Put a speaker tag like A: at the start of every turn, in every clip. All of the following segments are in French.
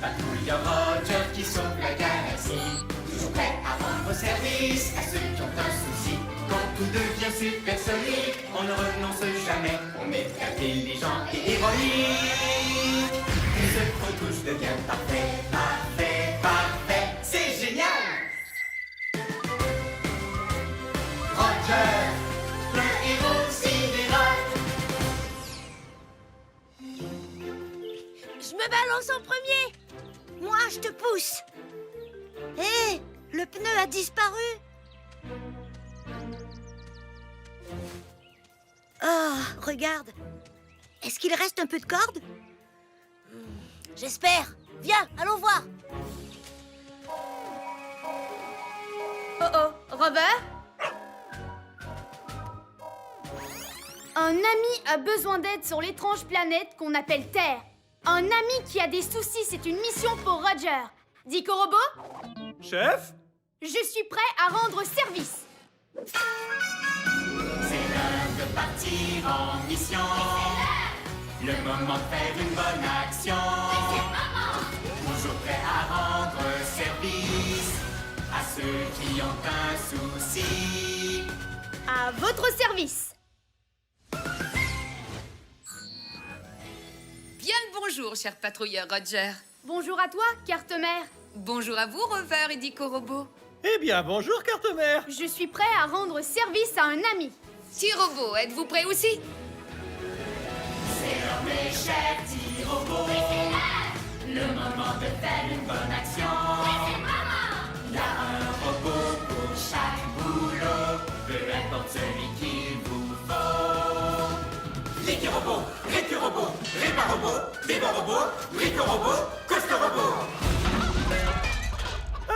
A: patrouilleur Roger qui sauve la galaxie. Toujours prêt à rendre service à ceux qui ont un souci. Quand tout devient supersonique, on ne renonce jamais. On est intelligent et héroïque. Tout ce qu'on touche devient parfait, parfait, parfait. C'est génial! Roger, le héros sidéral.
B: Je me balance en premier. Moi, je te pousse. Hé, le pneu a disparu. Oh, regarde. Est-ce qu'il reste un peu de corde? J'espère. Viens, allons voir.
C: Oh oh, Robert? Un ami a besoin d'aide sur l'étrange planète qu'on appelle Terre. Un ami qui a des soucis, c'est une mission pour Roger. Dico Robot?
D: Chef?
C: Je suis prêt à rendre service.
A: C'est l'heure de partir en mission. Le moment de faire une bonne action. Toujours prêt à rendre service à ceux qui ont un souci.
C: À votre service.
E: Bien le bonjour, cher patrouilleur Roger.
C: Bonjour à toi, carte-mère.
E: Bonjour à vous, Rover et Dico Robot.
D: Eh bien, bonjour, carte-mère.
C: Je suis prêt à rendre service à un ami.
E: Petit robot, êtes-vous prêt aussi?
A: C'est l'heure, mes chers petits robots. Le moment de faire une bonne action. Il y a un robot pour chaque boulot, peu importe celui qu'il vous faut. Licky-robot, Ricky-robot, Ripa-robot, Bibo-robot, Brico-robot, Costo-robot.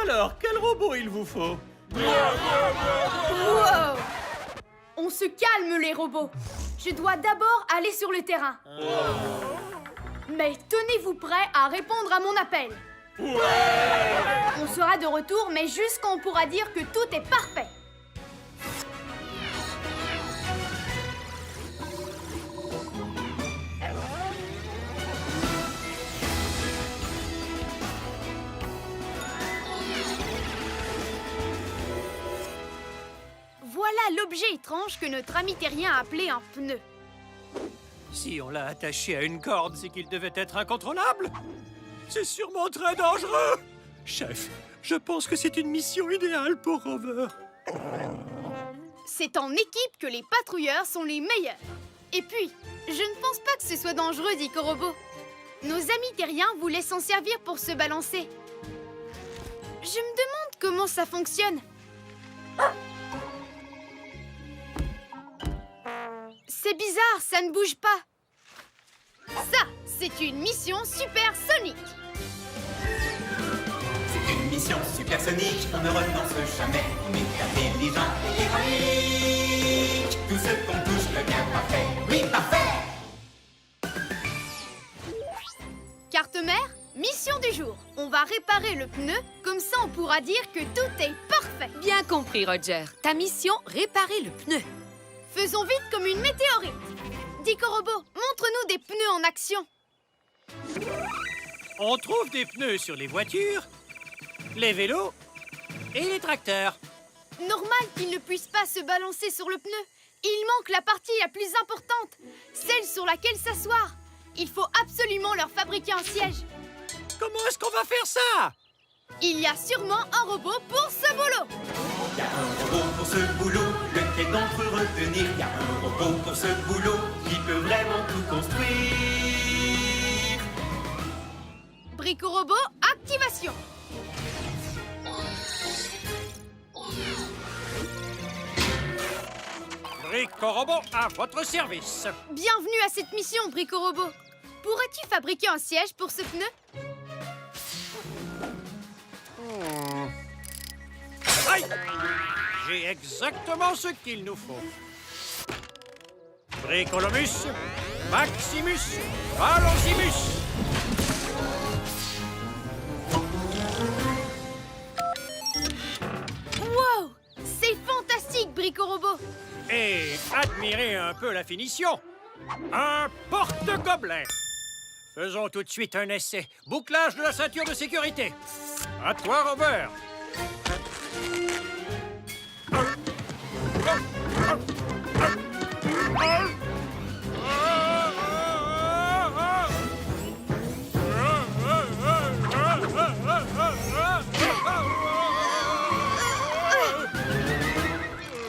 D: Alors, quel robot il vous faut?
C: Wow! On se calme, les robots. Je dois d'abord aller sur le terrain. Mais tenez-vous prêts à répondre à mon appel. On sera de retour, mais juste quand on pourra dire que tout est parfait. Voilà l'objet étrange que notre ami terrien a appelé un pneu.
D: Si on l'a attaché à une corde, c'est qu'il devait être incontrôlable. C'est sûrement très dangereux. Chef, je pense que c'est une mission idéale pour Rover.
C: C'est en équipe que les patrouilleurs sont les meilleurs. Et puis, je ne pense pas que ce soit dangereux, dit Corobo. Nos amis terriens voulaient s'en servir pour se balancer. Je me demande comment ça fonctionne. C'est bizarre, ça ne bouge pas. Ça, c'est une mission supersonique.
A: C'est une mission supersonique, on ne renonce jamais. On est intelligent et héroïque. Tout ce qu'on touche devient parfait. Oui, parfait!
C: Carte-mère, mission du jour. On va réparer le pneu, comme ça on pourra dire que tout est parfait.
E: Bien compris, Roger. Ta mission, réparer le pneu.
C: Faisons vite comme une météorite. Dico Robot, montre-nous des pneus en action.
D: On trouve des pneus sur les voitures, les vélos et les tracteurs.
C: Normal qu'il ne puisse pas se balancer sur le pneu. Il manque la partie la plus importante, celle sur laquelle s'asseoir. Il faut absolument leur fabriquer un siège.
D: Comment est-ce qu'on va faire ça?
C: Il y a sûrement un robot pour ce boulot.
A: Il y a un robot pour ce boulot, lequel d'entre eux retenir? Il y a un robot pour ce boulot, qui peut vraiment tout construire.
C: Brico Robot, activation.
D: Brico Robot à votre service.
C: Bienvenue à cette mission, Brico Robot. Pourrais-tu fabriquer un siège pour ce pneu?
D: Aïe! J'ai exactement ce qu'il nous faut. Bricolomus, Maximus, Valosimus.
C: Wow! C'est fantastique, Brico Robot.
D: Et admirez un peu la finition. Un porte-gobelet. Faisons tout de suite un essai. Bouclage de la ceinture de sécurité. À toi, Robert.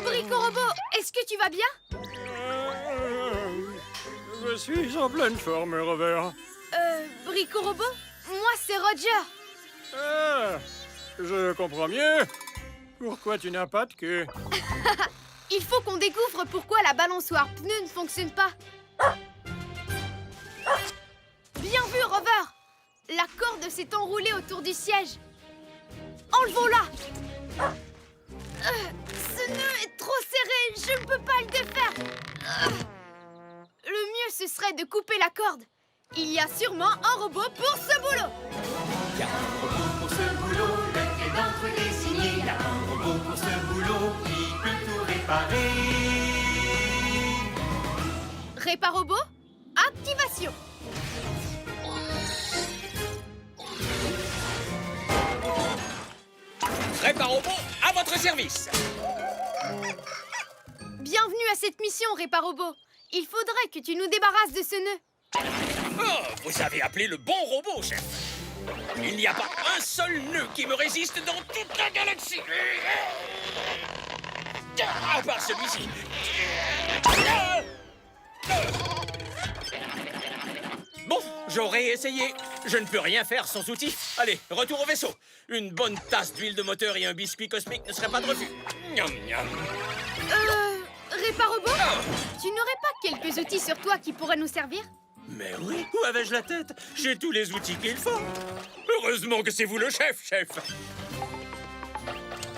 C: Brico-Robot, est-ce que tu vas bien?
D: Je suis en pleine forme, Robert.
C: Brico-Robot? Moi, c'est Roger.
D: Ah, je comprends mieux. Pourquoi tu n'as pas de queue?
C: Il faut qu'on découvre pourquoi la balançoire pneu ne fonctionne pas. Bien vu, Rover. La corde s'est enroulée autour du siège. Enlevons-la. Ce nœud est trop serré, je ne peux pas le défaire. Le mieux, ce serait de couper la corde. Il y a sûrement un robot pour ce boulot.
A: Il y a un robot pour ce boulot, lequel d'entre eux désigné. Il y a un robot pour ce boulot qui peut tout réparer.
C: Réparobot, activation.
F: Réparobot, à votre service.
C: Bienvenue à cette mission, Réparobot. Il faudrait que tu nous débarrasses de ce nœud.
F: Oh, vous avez appelé le bon robot, chef. Il n'y a pas un seul nœud qui me résiste dans toute la galaxie. À part celui-ci. Bon, j'aurais essayé. Je ne peux rien faire sans outils. Allez, retour au vaisseau. Une bonne tasse d'huile de moteur et un biscuit cosmique ne seraient pas de refus. Miam, miam.
C: Réparobot, tu n'aurais pas quelques outils sur toi qui pourraient nous servir?
F: Mais oui, où avais-je la tête? J'ai tous les outils qu'il faut. Heureusement que c'est vous le chef, chef.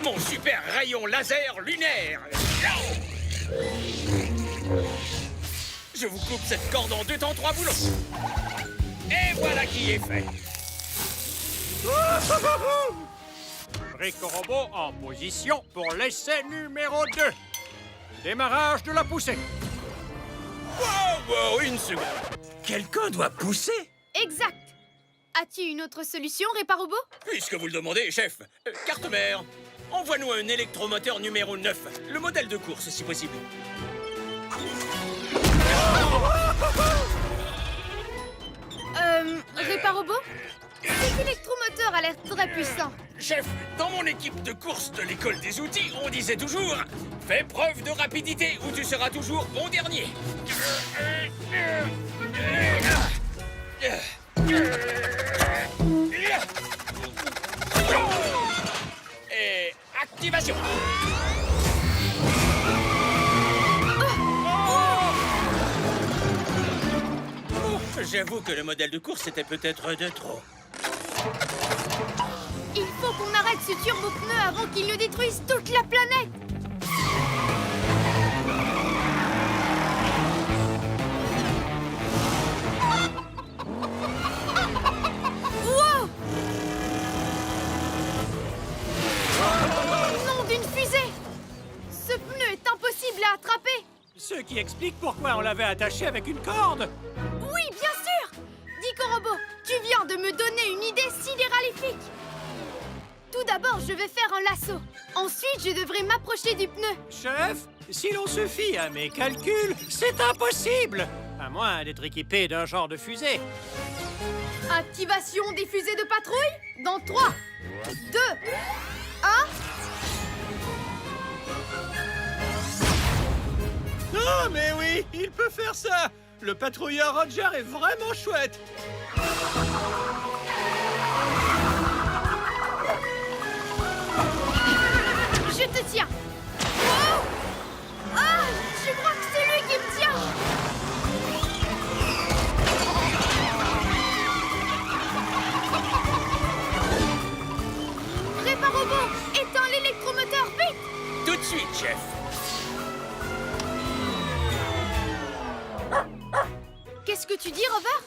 F: Mon super rayon laser lunaire. Je vous coupe cette corde en 2 temps 3 boulons. Et voilà qui est fait.
D: Brico-Robot en position pour l'essai numéro 2. Démarrage de la poussée.
F: Wow, une seconde. Quelqu'un doit pousser?
C: Exact. As-tu une autre solution, Réparobot?
F: Puisque vous le demandez, chef. Carte mère, envoie-nous un électromoteur numéro 9. Le modèle de course, si possible.
C: Réparobot? Cet électromoteur a l'air très puissant.
F: Chef, dans mon équipe de course de l'école des outils, on disait toujours « Fais preuve de rapidité ou tu seras toujours bon dernier ». Et activation. J'avoue que le modèle de course était peut-être de trop.
C: Il faut qu'on arrête ce turbo-pneu avant qu'il ne détruise toute la planète. Wow! Nom d'une fusée! Ce pneu est impossible à attraper.
D: Ce qui explique pourquoi on l'avait attaché avec une corde.
C: Oui, bien sûr! Brico-Robot, tu viens de me donner une idée sidéralifique. Tout d'abord, je vais faire un lasso. Ensuite, je devrais m'approcher du pneu.
D: Chef, si l'on se fie à mes calculs, c'est impossible. À moins d'être équipé d'un genre de fusée.
C: Activation des fusées de patrouille dans 3, 2, 1...
D: Ah, mais oui, il peut faire ça. Le patrouilleur Roger est vraiment chouette.
C: Je te tiens. Oh! Ah, je crois que c'est lui qui me tient. Réparobot, éteins l'électromoteur, vite!
F: Tout de suite, chef.
C: Qu'est-ce que tu dis, Rover?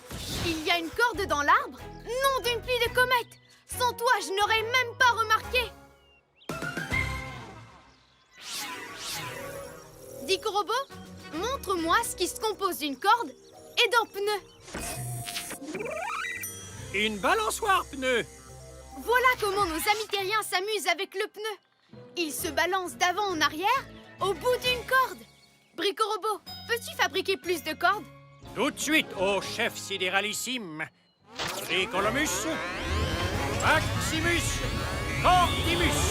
C: Il y a une corde dans l'arbre? Nom d'une pluie de comètes! Sans toi, je n'aurais même pas remarqué! Brico-Robot, montre-moi ce qui se compose d'une corde et d'un pneu.
D: Une balançoire pneu.
C: Voilà comment nos amis terriens s'amusent avec le pneu. Ils se balancent d'avant en arrière au bout d'une corde. Brico-Robot, peux-tu fabriquer plus de cordes?
D: Tout de suite, ô chef sidéralissime. Bricolomus, Maximus, Cordimus.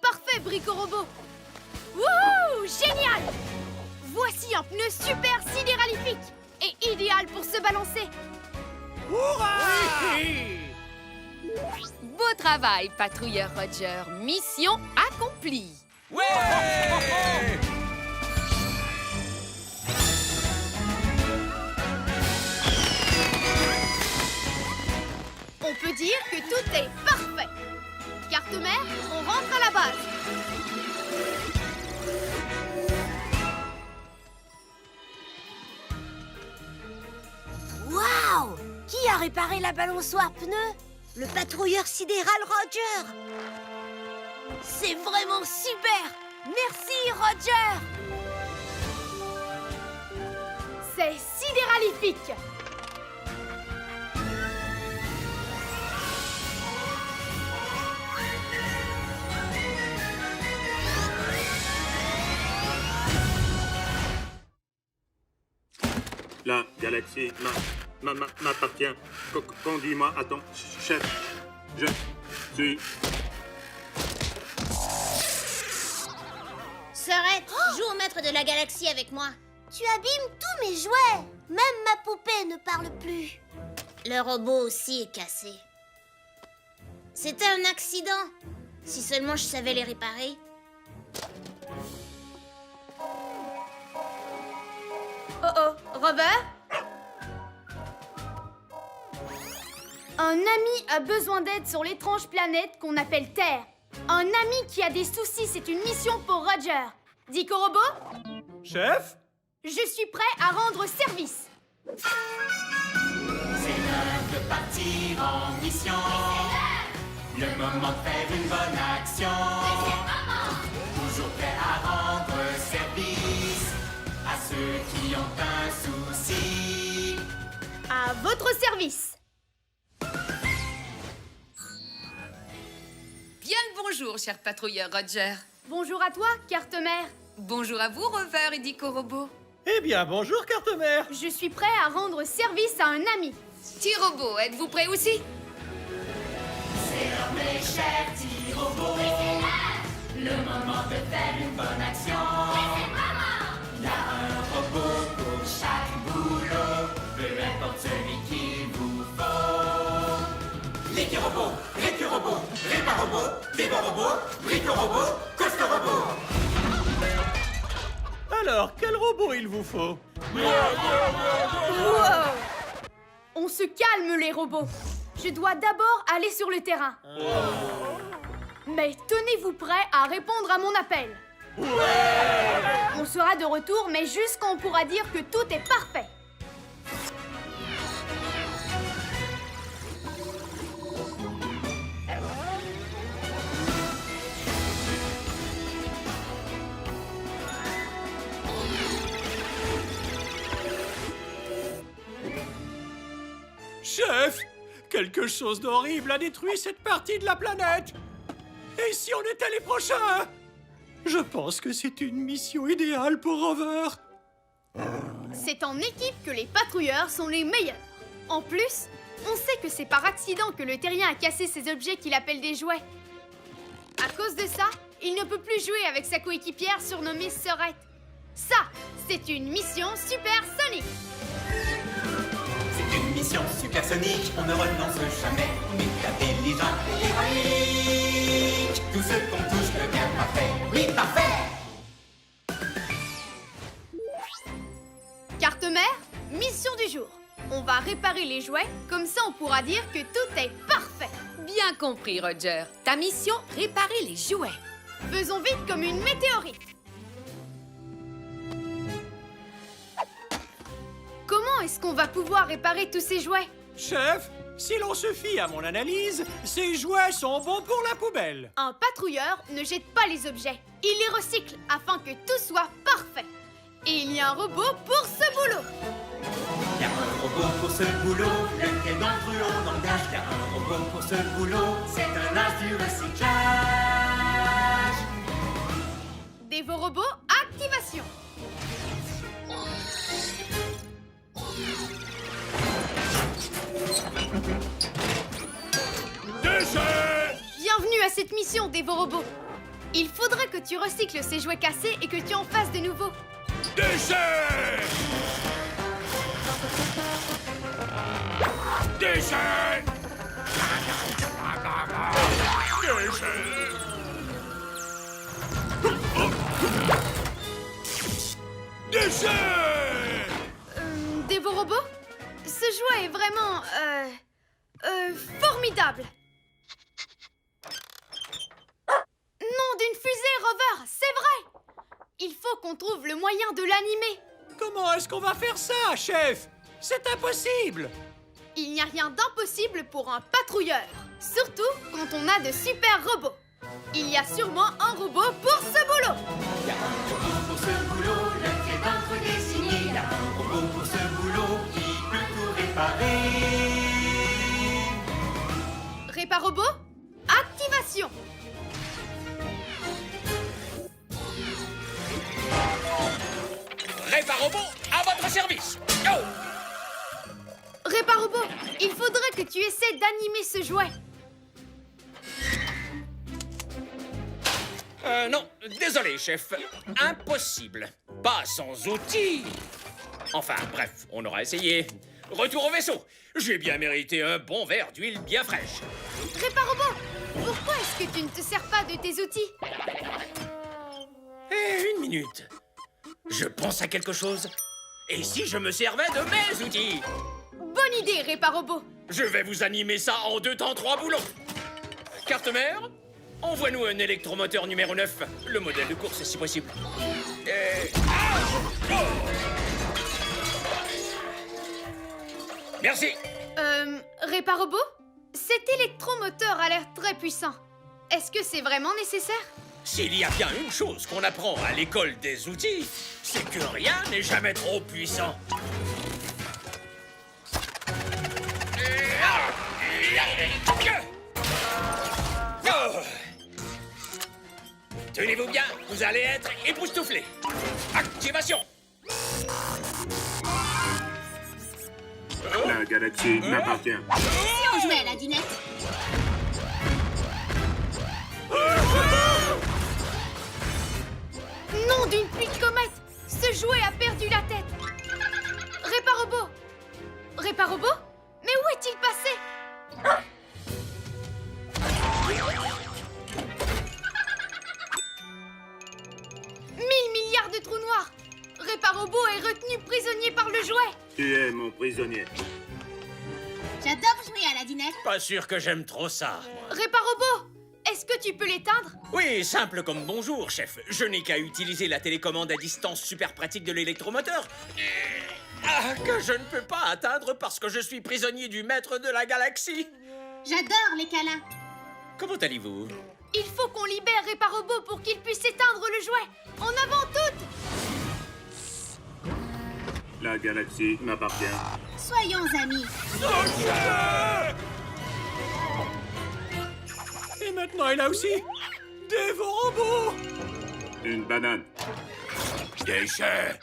C: Parfait, Brico-Robot. Wouhou, génial! Voici un pneu super sidéralifique et idéal pour se balancer.
D: Hurrah!
E: Beau travail, patrouilleur Roger. Mission accomplie.
F: Ouais!
C: On peut dire que tout est parfait. Carte-mère, on rentre à la base.
B: Waouh! Qui a réparé la balançoire pneu? Le patrouilleur sidéral Roger! C'est vraiment super! Merci, Roger!
C: C'est sidéralifique.
G: La galaxie m'appartient. Conduis-moi à ton chef. Je suis...
B: Serette, joue au maître de la galaxie avec moi. Tu abîmes tous mes jouets. Même ma poupée ne parle plus. Le robot aussi est cassé. C'était un accident. Si seulement je savais les réparer.
C: Oh, Robert? Un ami a besoin d'aide sur l'étrange planète qu'on appelle Terre. Un ami qui a des soucis, c'est une mission pour Roger. Brico-Robot,
D: Chef?
C: je suis prêt à rendre service.
A: C'est l'heure de partir en mission. Le moment de faire une bonne action. Toujours prêt à rendre service à ceux qui ont un souci.
C: À votre service.
E: Bien le bonjour, cher patrouilleur Roger.
C: Bonjour à toi, carte-mère.
E: Bonjour à vous, Rover et Dico-Robot.
D: Eh bien, bonjour, carte-mère.
C: Je suis prêt à rendre service à un ami.
E: T-Robot, êtes-vous prêt aussi?
A: C'est l'heure, mes chers petits robots. Oui, c'est l'heure. Le moment de faire une bonne action. Oui, c'est le moment. Il y a un robot pour chaque boulot. Peu importe celui qu'il vous faut. L'équi-robot, récu-robot, répar-robot, débat-robot, brico-robot, coaster-robot.
D: Alors, quel robot il vous faut?
C: Wow! On se calme, les robots. Je dois d'abord aller sur le terrain. Mais tenez-vous prêts à répondre à mon appel. On sera de retour, mais juste quand on pourra dire que tout est parfait.
D: Chef, quelque chose d'horrible a détruit cette partie de la planète. Et si on était les prochains? Je pense que c'est une mission idéale pour Rover.
C: C'est en équipe que les patrouilleurs sont les meilleurs. En plus, on sait que c'est par accident que le terrien a cassé ces objets qu'il appelle des jouets. À cause de ça, il ne peut plus jouer avec sa coéquipière surnommée Serette. Ça, c'est une mission supersonique.
A: C'est une mission supersonique, on ne renonce jamais. On est intelligent et héroïque. Tout ce qu'on touche devient parfait. Oui, parfait.
C: Carte-mère, mission du jour. On va réparer les jouets, comme ça on pourra dire que tout est parfait.
E: Bien compris, Roger. Ta mission, réparer les jouets.
C: Faisons vite comme une météorite. Comment est-ce qu'on va pouvoir réparer tous ces jouets?
D: Chef, si l'on se fie à mon analyse, ces jouets sont bons pour la poubelle.
C: Un patrouilleur ne jette pas les objets. Il les recycle afin que tout soit parfait. Et il y a un robot pour ce boulot.
A: Y a un robot pour ce boulot, lequel d'entre eux on engage. Y a un robot pour ce boulot, c'est un as du recyclage.
C: Dévorobot, activation. Bienvenue à cette mission, Dévorobot. Il faudra que tu recycles ces jouets cassés et que tu en fasses de nouveaux.
D: Déchets! Déchets! Déchets!
C: Dévorobot, ce jouet est vraiment, formidable. Nom d'une fusée, Rover, c'est vrai. Il faut qu'on trouve le moyen de l'animer.
D: Comment est-ce qu'on va faire ça, chef? C'est impossible!
C: Il n'y a rien d'impossible pour un patrouilleur, surtout quand on a de super robots. Il y a sûrement un robot pour ce boulot.
A: Y a un robot pour ce boulot, lequel d'entre eux désigné. Y a un robot pour ce boulot qui peut tout réparer.
C: Réparobot, activation.
F: Réparobot, à votre service. Go!
C: Réparobot, il faudrait que tu essaies d'animer ce jouet.
F: Non, désolé, chef. Impossible. Pas sans outils. Enfin, bref, on aura essayé. Retour au vaisseau. J'ai bien mérité un bon verre d'huile bien fraîche.
C: Réparobot, pourquoi est-ce que tu ne te sers pas de tes outils?
F: Une minute. Je pense à quelque chose. Et si je me servais de mes outils?
C: Bonne idée, Réparobot.
F: Je vais vous animer ça en 2 temps 3 boulons. Carte mère, envoie-nous un électromoteur numéro 9. Le modèle de course, si possible. Merci.
C: Réparobot, cet électromoteur a l'air très puissant. Est-ce que c'est vraiment nécessaire?
F: S'il y a bien une chose qu'on apprend à l'école des outils, c'est que rien n'est jamais trop puissant. Tenez-vous bien, vous allez être époustouflés. Activation.
G: La galaxie m'appartient.
B: On jouait à la dinette.
C: Nom d'une pluie de comète! Ce jouet a perdu la tête! Réparobot! Réparobot? Mais où est-il passé? 1000 milliards de trous noirs! Réparobot est retenu prisonnier par le jouet!
G: Tu es mon prisonnier.
B: J'adore jouer à la dinette.
F: Pas sûr que j'aime trop ça.
C: Réparobot! Est-ce que tu peux l'éteindre?
F: Oui, simple comme bonjour, chef. Je n'ai qu'à utiliser la télécommande à distance super pratique de l'électromoteur. Que je ne peux pas atteindre parce que je suis prisonnier du maître de la galaxie.
B: J'adore les câlins.
F: Comment allez-vous?
C: Il faut qu'on libère Réparobot pour qu'il puisse éteindre le jouet! En avant toutes!
G: La galaxie m'appartient.
B: Soyons amis.
D: Et maintenant, il a aussi Dévorobot!
G: Une banane.
D: Déchets!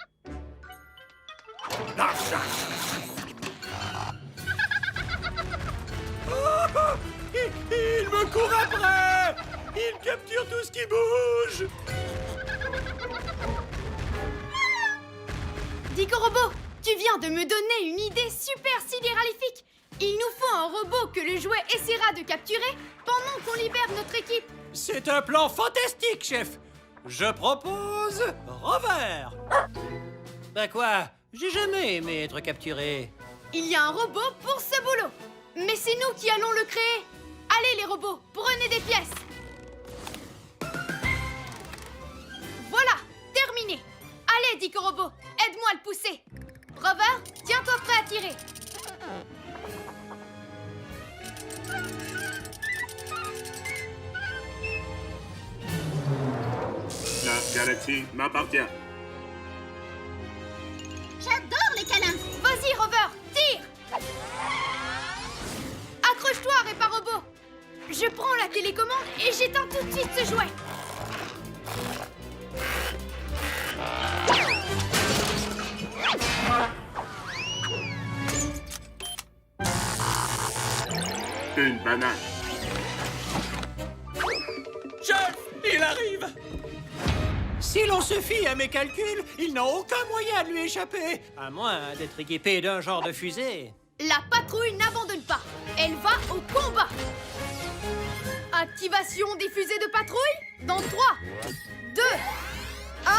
D: Il me court après! Il capture tout ce qui bouge!
C: Dicorobot, tu viens de me donner une idée super sidéralifique. Il nous faut un robot que le jouet essaiera de capturer pendant qu'on libère notre équipe.
D: C'est un plan fantastique, chef! Je propose Rover! Ben quoi? J'ai jamais aimé être capturé.
C: Il y a un robot pour ce boulot. Mais c'est nous qui allons le créer. Allez les robots, prenez des pièces. Voilà, terminé. Allez Dicorobot, aide-moi à le pousser. Rover, tiens-toi prêt à tirer.
G: La galaxie m'appartient.
B: câlin.
C: Vas-y, Rover, tire! Accroche-toi, Réparobot. Je prends la télécommande et j'éteins tout de suite ce jouet.
G: Une banane.
F: Chef, il arrive!
D: Si l'on se fie à mes calculs, ils n'ont aucun moyen de lui échapper, à moins d'être équipé d'un genre de fusée.
C: La patrouille n'abandonne pas. Elle va au combat. Activation des fusées de patrouille dans 3, 2, 1.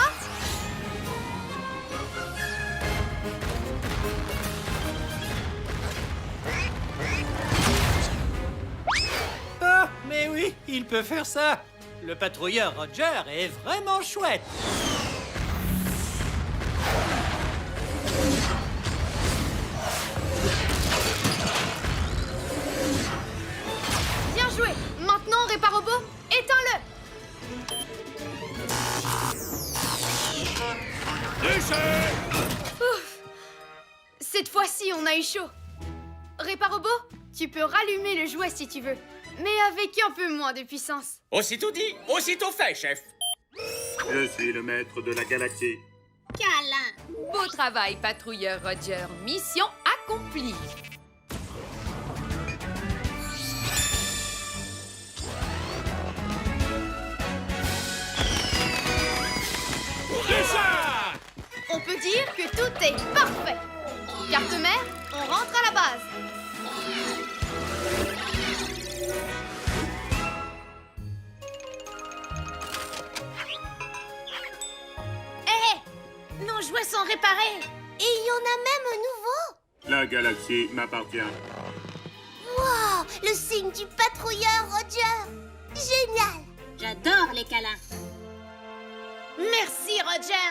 D: Ah, mais oui, il peut faire ça. Le patrouilleur Roger est vraiment chouette.
C: Bien joué. Maintenant, Réparobot, éteins-le. Ouf. Cette fois-ci, on a eu chaud. Réparobot, tu peux rallumer le jouet si tu veux, mais avec un peu moins de puissance.
F: Aussitôt dit, aussitôt fait, chef.
G: Je suis le maître de la galaxie.
B: Câlin.
E: Beau travail, patrouilleur Roger. Mission accomplie.
C: On peut dire que tout est parfait. Carte mère, on rentre à la base.
B: Hé, nos jouets sont réparés. Et il y en a même un nouveau.
G: La galaxie m'appartient.
B: Wow, le signe du patrouilleur Roger. Génial. J'adore les câlins. Merci, Roger.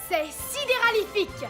C: C'est sidéralifique.